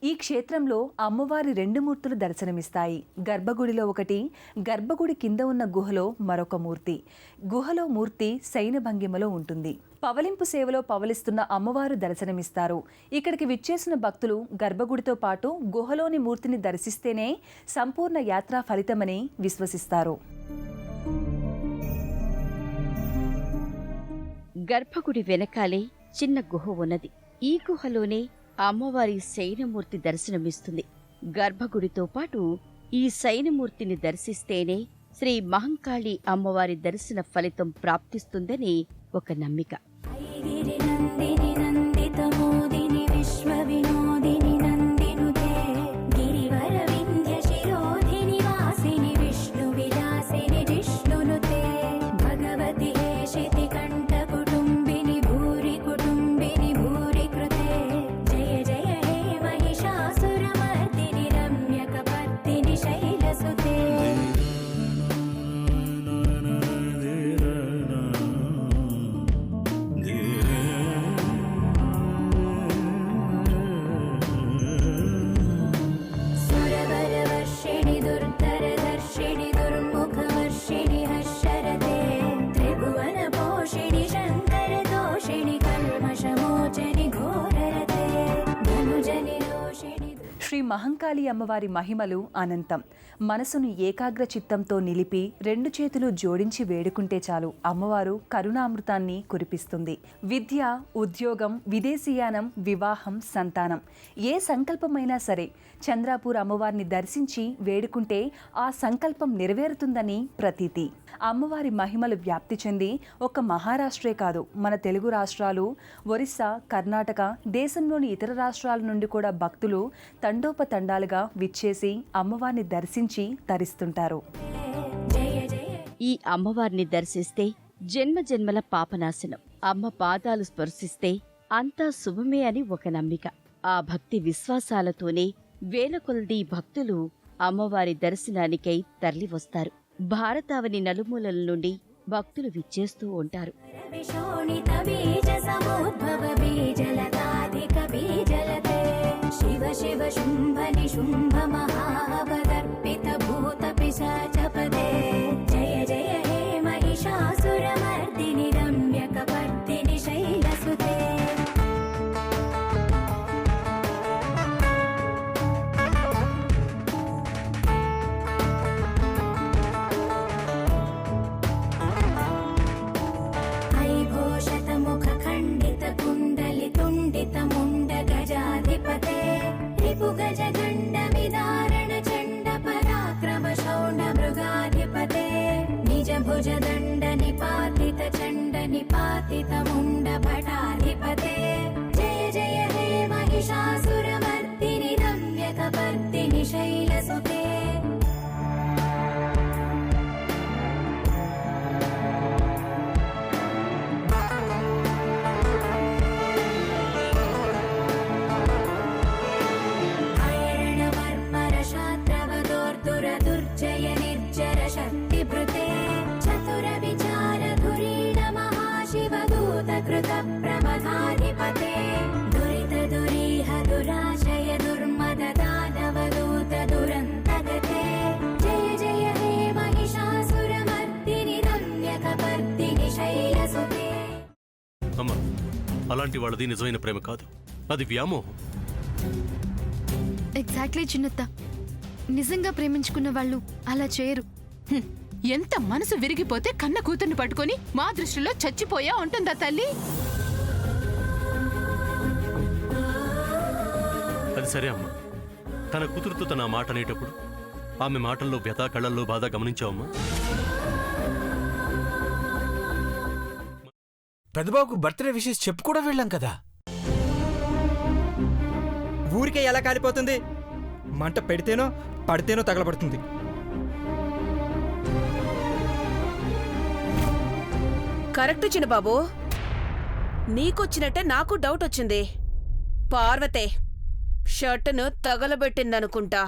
ఈ క్షేత్రంలో అమ్మవారి 2 మూర్తులు దర్శనమిస్తాయి. గర్భగుడిలో ఒకటి, గర్భగుడి కింద ఉన్న గుహలో మరొక మూర్తి. గుహలో మూర్తి శయన భంగిమలో ఉంటుంది. పవలింపు సేవలో పవలిస్తున్న అమ్మవారు దర్శనమిస్తారు. ఇక్కడికి విచ్చేసిన భక్తులు గర్భగుడితో పాటు గుహలోని మూర్తిని దర్శిస్తేనే సంపూర్ణ యాత్రా ఫలితమని విశ్వసిస్తారు. గర్భగుడి వెనకాలే చిన్న గుహ ఉన్నది. ఈ గుహలోనే అమ్మవారి శయనమూర్తి దర్శనమిస్తుంది. గర్భగుడితో పాటు ఈ శయనమూర్తిని దర్శిస్తేనే శ్రీ మహంకాళి అమ్మవారి దర్శన ఫలితం ప్రాప్తిస్తుందని ఒక నమ్మిక. శ్రీ మహంకాళి అమ్మవారి మహిమలు అనంతం. మనసును ఏకాగ్ర చిత్తంతో నిలిపి 2 చేతులు జోడించి వేడుకుంటే చాలు అమ్మవారు కరుణామృతాన్ని కురిపిస్తుంది. విద్య, ఉద్యోగం, విదేశీయానం, వివాహం, సంతానం ఏ సంకల్పమైనా సరే చంద్రాపూర్ అమ్మవారిని దర్శించి వేడుకుంటే ఆ సంకల్పం నెరవేరుతుందని ప్రతీతి. అమ్మవారి మహిమలు వ్యాప్తి చెంది ఒక్క మహారాష్ట్రే కాదు, మన తెలుగు రాష్ట్రాలు, ఒరిస్సా, కర్ణాటక, దేశంలోని ఇతర రాష్ట్రాల నుండి కూడా భక్తులు తండోపతండాలుగా విచ్చేసి అమ్మవారిని దర్శించి తరిస్తుంటారు. ఈ అమ్మవారిని దర్శిస్తే జన్మ జన్మల పాపనాశనం, అమ్మ పాదాలు స్పర్శిస్తే అంతా శుభమే అని ఒక నమ్మిక. ఆ భక్తి విశ్వాసాలతోనే వేల కొలది భక్తులు అమ్మవారి దర్శనానికై తరలివస్తారు. భారతావని నలుమూలల నుండి భక్తులు విచ్చేస్తూ ఉంటారు. శివ శివ శుంభ నిశుంభ మహావదర్పిత భూత పిశాచపదే జయ జయ హే మహిషాసురమర్దిని రమ్యకపర్దిని శైలసుతే. భుజదండ నిపాతిత చండ నిపాతిత ముండ భటాధిపతే జయ జయ హే మహిషాసురమర్దిని రమ్యకపర్దిని శైలసుతే. ప్రమదాధిపతే దురిత దురీహ దురాశయ దుర్మద దానవదూత దురంతగతే జయ జయ హే మహిషాసురమర్దిని రమ్యకపర్దిని శైలసుతే. అమ్మ, అలాంటి వాళ్ళది నిజమైన ప్రేమ కాదు, అది వ్యామోహం. ఎగ్జాక్ట్లీ చిన్నత్త, నిజంగా ప్రేమించుకున్న వాళ్ళు అలా చేయరు. ఎంత మనసు విరిగిపోతే కన్న కూతుర్ని పట్టుకొని మా దృష్టిలో చచ్చిపోయా ఉంటుందా తల్లి? అది సరే అమ్మా, తన కూతురుతో తన మాట అనేటప్పుడు ఆమె మాటల్లో వ్యథ, కళ్ళల్లో బాధ గమనించావమ్మా? పెద్దబాబుకు బర్త్డే విషెస్ చెప్పు కూడా వెళ్ళాం కదా. ఊరికే ఎలా కాలిపోతుంది? మంట పెడితేనో పడితేనో తగలబడుతుంది. కరెక్ట్ చిన్నబాబు, నీకొచ్చినట్టే నాకు డౌట్ వచ్చింది. పార్వతే షర్టును తగలబెట్టిందనుకుంటా.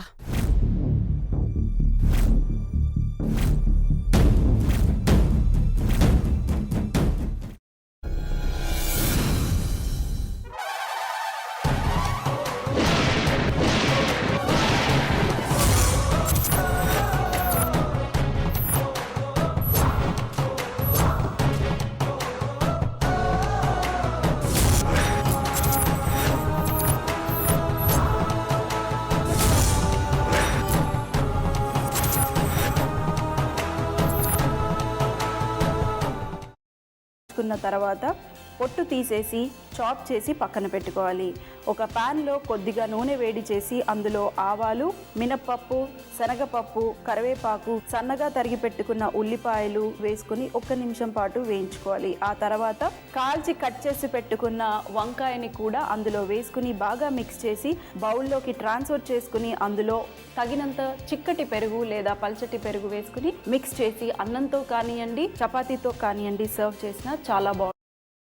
వేసుకున్న తర్వాత పొట్టు తీసేసి చాప్ చేసి పక్కన పెట్టుకోవాలి. ఒక ప్యాన్లో కొద్దిగా నూనె వేడి చేసి అందులో ఆవాలు, మినప్పప్పు, శనగపప్పు, కరివేపాకు, సన్నగా తరిగి పెట్టుకున్న ఉల్లిపాయలు వేసుకుని 1 నిమిషం పాటు వేయించుకోవాలి. ఆ తర్వాత కాల్చి కట్ చేసి పెట్టుకున్న వంకాయని కూడా అందులో వేసుకుని బాగా మిక్స్ చేసి బౌల్లోకి ట్రాన్స్ఫర్ చేసుకుని అందులో తగినంత చిక్కటి పెరుగు లేదా పల్చటి పెరుగు వేసుకుని మిక్స్ చేసి అన్నంతో కానివ్వండి, చపాతీతో కానివ్వండి సర్వ్ చేసినా చాలా బాగుంటుంది.